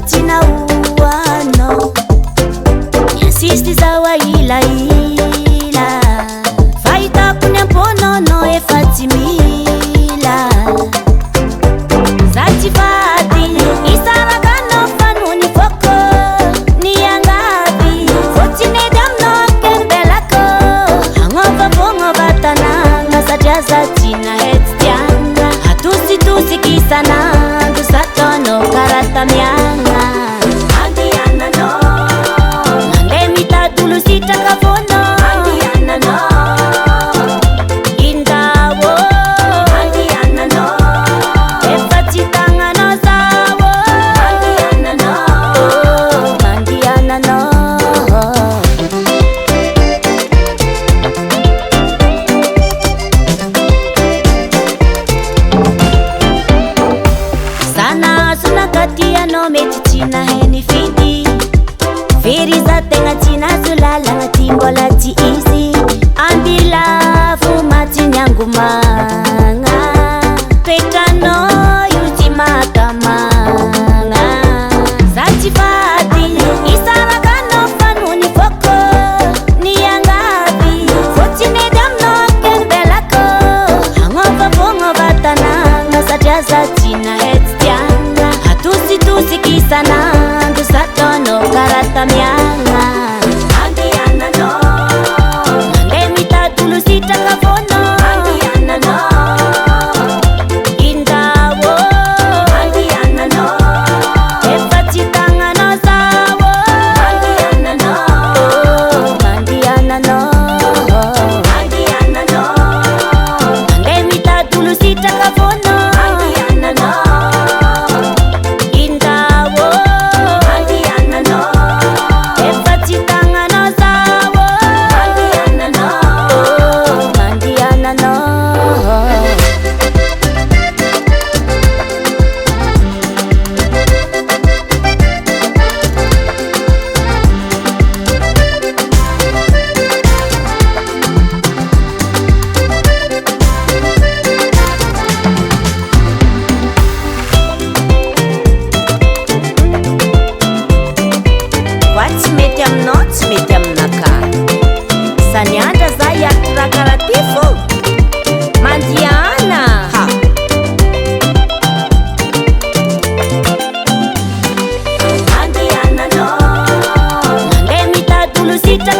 tina uano Insisti zawa ila Faita kunya mpono no e fatimila Zati fati isara kano fanuni foko Ni yangabi Fotine damno kerbelako Hangoba bongo batana Ngasadia zati na hetianga Hatusi tusi kisana Dusatono karata mianga Andiana no Nande mita dulu sita kafono Andiana no Indawo Andiana no Efati tanga no zawo Andiana no Andiana no Sana sulakatia no metitina heni fidi Firiza tenga tina zulala ngatimbola ti easy Ambila fumati nyangumanga Petano yuti makamanga Zati fati isara kano fanuni foko Ni yangabi Fotine damno kerbelako Hangoba bongo batana Ngasadia zati na hetianga Hatusi tusi kisana Dusatono karata mianga Andiana no Nande mita dulu sita kafono Andiana no Indawo Andiana no Efati tanga no zawo Andiana no Andiana no Andiana no Nande mita dulu sita kafono Andiana no Indawo Andiana no Efati tanga no zawo Andiana no Andiana no What's medium not medium naka Sanyanda zaya rakaratifo Mandiana ha Andiana no Nande mita dulu sita